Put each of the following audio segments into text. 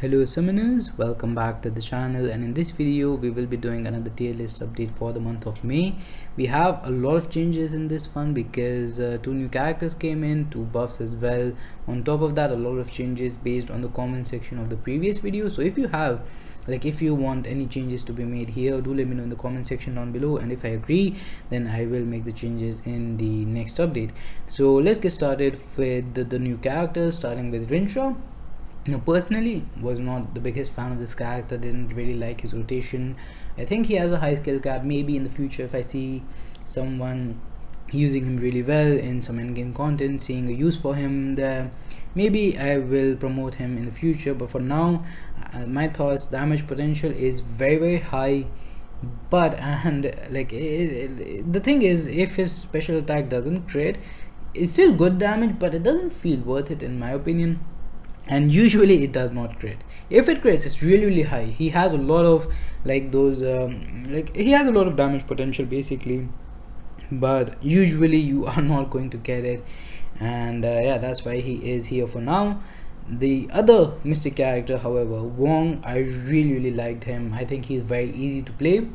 Hello summoners, welcome back to the channel, and in this video we will be doing another tier list update for the month of May. We have a lot of changes in this one because two new characters came in, two buffs as well. On top of that, a lot of changes based on the comment section of the previous video. So if you want any changes to be made here, do let me know in the comment section down below, and if I agree, then I will make the changes in the next update. So let's get started with the new characters, starting with Ventra. Personally was not the biggest fan of this character, didn't really like his rotation. I think he has a high skill cap. Maybe in the future, if I see someone using him really well in some endgame content, seeing a use for him there, maybe I will promote him in the future. But for now, my thoughts, damage potential is very high, but the thing is, if his special attack doesn't crit, it's still good damage, but it doesn't feel worth it in my opinion. And usually it does not crit. If it crits, it's really high. He has a lot of he has a lot of damage potential basically, but usually you are not going to get it. And yeah, that's why he is here for now. The other mystic character, however, Wong, I really liked him. I think he's very easy to play.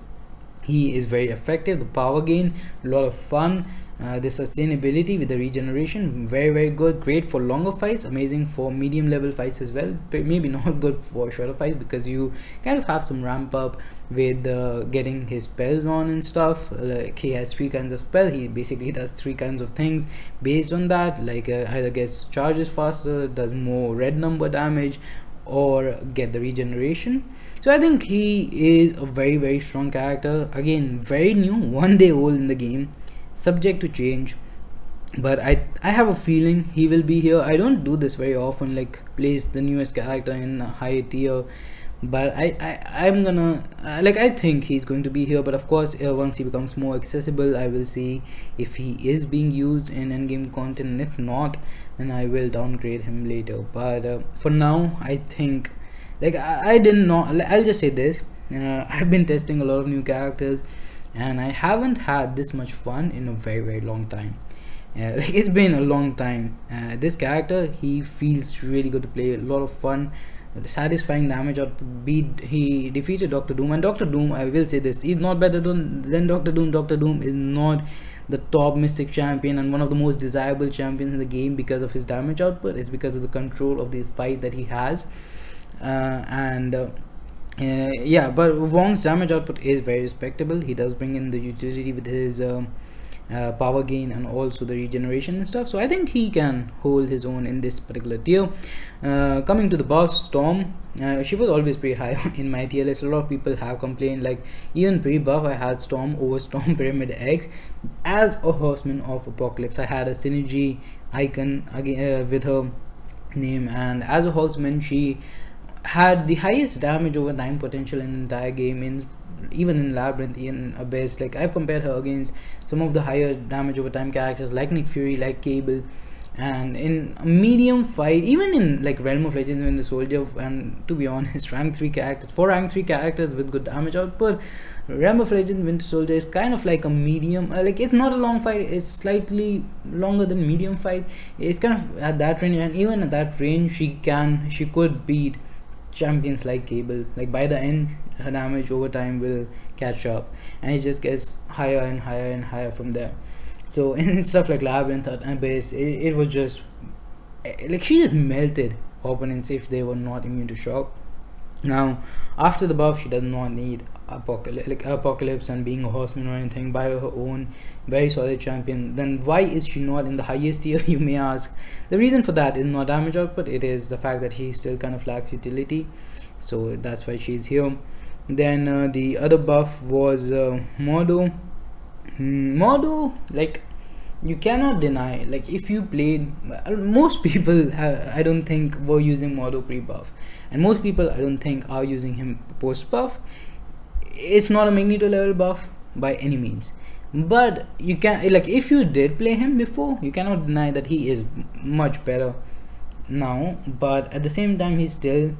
He is very effective. The power gain, a lot of fun. The sustainability with the regeneration, very good. Great for longer fights, amazing for medium level fights as well, but maybe not good for shorter fights because you kind of have some ramp up with getting his spells on and stuff. Like he has 3 kinds of spell. He basically does 3 kinds of things based on that, like either gets charges faster, does more red number damage, or get the regeneration. So I think he is a very strong character. Again, very new, 1 day old in the game, subject to change, but I have a feeling he will be here. I don't do this very often, like place the newest character in a high tier, but I'm gonna I think he's going to be here. But of course, once he becomes more accessible, I will see if he is being used in endgame content, and if not, then I will downgrade him later. But for now, I think I did not, I'll just say this, I've been testing a lot of new characters and I haven't had this much fun in a very long time. It's been a long time. This character, he feels really good to play, a lot of fun, satisfying damage output. He defeated Dr. Doom, and Dr. Doom, I will say this, he's not better than Dr. Doom. Dr. Doom is not the top mystic champion and one of the most desirable champions in the game because of his damage output. It's because of the control of the fight that he has. Yeah, but Wong's damage output is very respectable. He does bring in the utility with his power gain and also the regeneration and stuff, so I think he can hold his own in this particular tier. Coming to the buff, Storm, she was always pretty high in my tier list. A lot of people have complained, like even pre-buff I had Storm over Storm Pyramid X as a horseman of Apocalypse. I had a synergy icon with her name, and as a horseman she had the highest damage over time potential in the entire game, even in Labyrinth, in Abyss. Like I've compared her against some of the higher damage over time characters like Nick Fury, like Cable, and in a medium fight, even in like Realm of Legends when the soldier, and to be honest, rank 3 characters, 4 rank 3 characters with good damage output, Realm of Legends Winter Soldier is kind of like a medium, it's not a long fight, it's slightly longer than medium fight. It's kind of at that range, and even at that range she could beat champions like Cable. Like by the end, her damage over time will catch up, and it just gets higher and higher from there. So in stuff like Labyrinth and Abyss, it was just like she just melted opponents if they were not immune to shock. Now after the buff, she does not need Apocalypse and being a horseman or anything. By her own, very solid champion. Then why is she not in the highest tier, you may ask? The reason for that is not damage output, it is the fact that she still kind of lacks utility, so that's why she's here. Then the other buff was Mordo. Mordo, like you cannot deny, like if you played, most people I don't think were using Mordo pre-buff, and most people I don't think are using him post-buff. It's not a Magneto level buff by any means, but you can, like if you did play him before, you cannot deny that he is much better now. But at the same time, he's still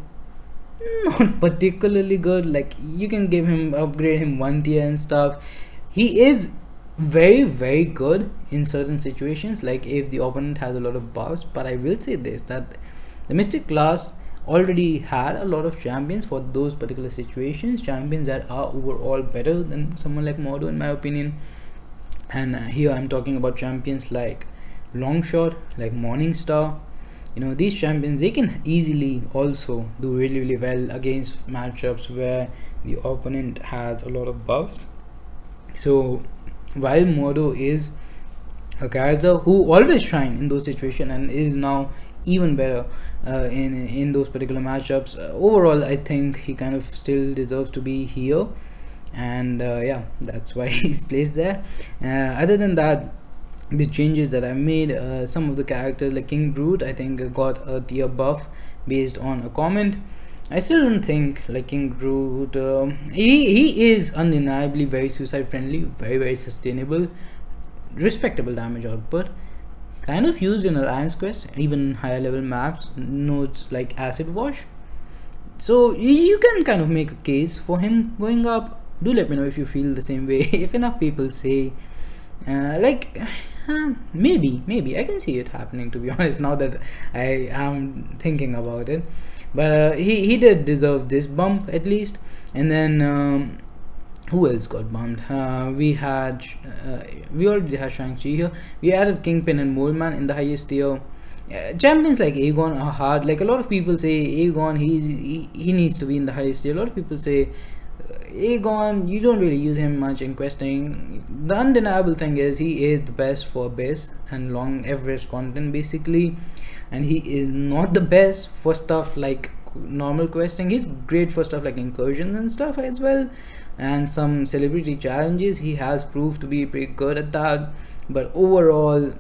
not particularly good. Like you can upgrade him 1 tier and stuff. He is very good in certain situations, like if the opponent has a lot of buffs. But I will say this, that the Mystic class, already had a lot of champions for those particular situations, champions that are overall better than someone like Mordo in my opinion. And here I'm talking about champions like Longshot, like Morningstar. You know, these champions, they can easily also do really well against matchups where the opponent has a lot of buffs. So while Mordo is a character who always shine in those situations and is now even better in those particular matchups, overall I think he kind of still deserves to be here, and yeah, that's why he's placed there. Other than that, the changes that I made, some of the characters like King Brute, I think got a tier buff based on a comment. I still don't think like King Brute, he is undeniably very suicide friendly, very sustainable, respectable damage output, kind of used in Alliance Quest, even higher level maps, nodes like Acid Wash. So you can kind of make a case for him going up. Do let me know if you feel the same way. If enough people say maybe I can see it happening, to be honest, now that I am thinking about it. But he did deserve this bump at least. And then who else got bumped? We already had Shang-Chi here. We added Kingpin and Moleman in the highest tier. Champions like Aegon are hard. Like a lot of people say Aegon, he needs to be in the highest tier. A lot of people say Aegon, you don't really use him much in questing. The undeniable thing is he is the best for Abyss and long average content basically, and he is not the best for stuff like normal questing. He's great for stuff like incursions and stuff as well, and some celebrity challenges. He has proved to be pretty good at that. But overall,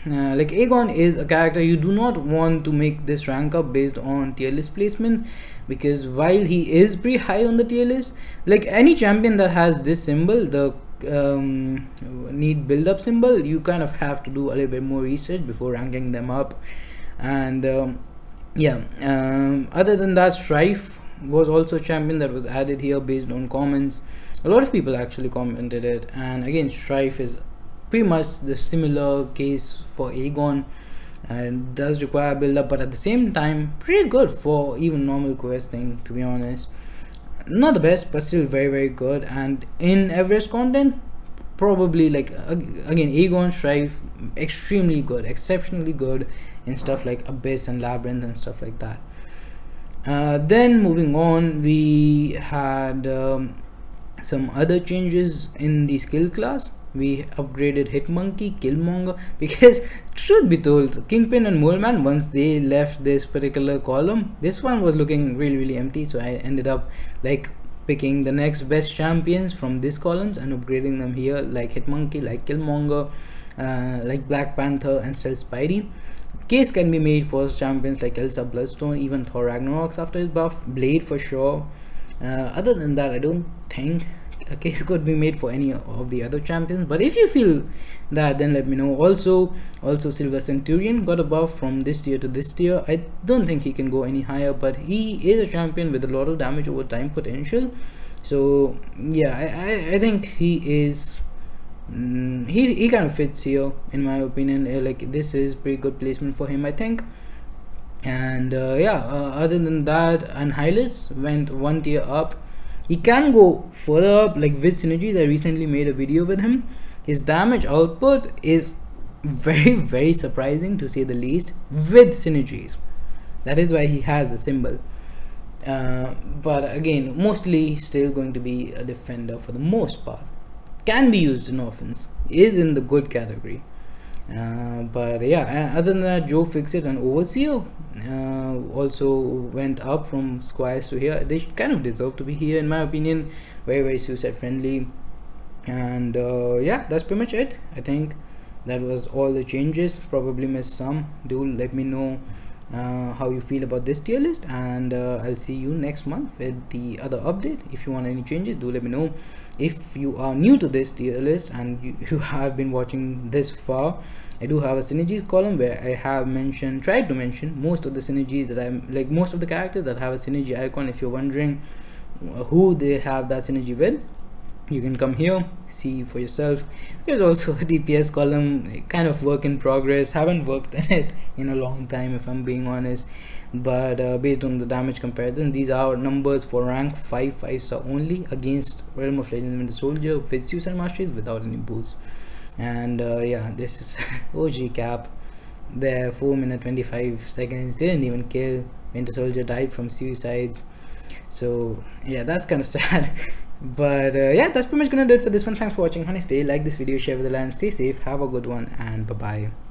like Aegon is a character you do not want to make this rank up based on tier list placement, because while he is pretty high on the tier list, like any champion that has this symbol, the need build up symbol, you kind of have to do a little bit more research before ranking them up. And other than that, Strife was also a champion that was added here based on comments. A lot of people actually commented it, and again, Strife is pretty much the similar case for Aegon, and does require build up, but at the same time pretty good for even normal questing, to be honest. Not the best, but still very good. And in average content, probably like again, Aegon, Strife, extremely good, exceptionally good in stuff like Abyss and Labyrinth and stuff like that. Then moving on, we had some other changes in the skill class. We upgraded Hitmonkey, Killmonger, because truth be told, Kingpin and Moleman, once they left this particular column, this one was looking really empty. So I ended up like picking the next best champions from these columns and upgrading them here, like Hitmonkey, like Killmonger, like Black Panther and still Spidey. Case can be made for champions like Elsa Bloodstone, even Thor Ragnarok's after his buff, Blade for sure. Other than that, I don't think a case could be made for any of the other champions, but if you feel that, then let me know. Also Silver Centurion got a buff from this tier to this tier. I don't think he can go any higher, but he is a champion with a lot of damage over time potential. So yeah, I think he is he kind of fits here in my opinion. Like this is pretty good placement for him, I think. And other than that, Annihilus went one tier up. He can go further up, like with synergies. I recently made a video with him. His damage output is very surprising, to say the least, with synergies. That is why he has the symbol. But again, mostly still going to be a defender for the most part. Can be used in offense, is in the good category. But yeah, other than that, Joe Fixit and Overseer also went up from Squires to here. They kind of deserve to be here in my opinion. Very suicide friendly. And yeah, that's pretty much it. I think that was all the changes. Probably missed some. Do let me know how you feel about this tier list, and I'll see you next month with the other update. If you want any changes, do let me know. If you are new to this tier list and you have been watching this far, I do have a synergies column where I have tried to mention most of the synergies that I'm like, most of the characters that have a synergy icon. If you're wondering who they have that synergy with, You can come here, see for yourself. There's also a DPS column, kind of work in progress. Haven't worked on it in a long time, if I'm being honest. But based on the damage comparison, these are numbers for rank 5 5-star only against Realm of Legends Winter Soldier with suicide masteries without any boosts. And yeah, this is OG cap. There, 4 minutes 25 seconds, didn't even kill. Winter Soldier died from suicides. So yeah, that's kind of sad. But yeah, that's pretty much gonna do it for this one. Thanks for watching. Have a nice day. Like this video, share with the land, stay safe, have a good one, and bye bye.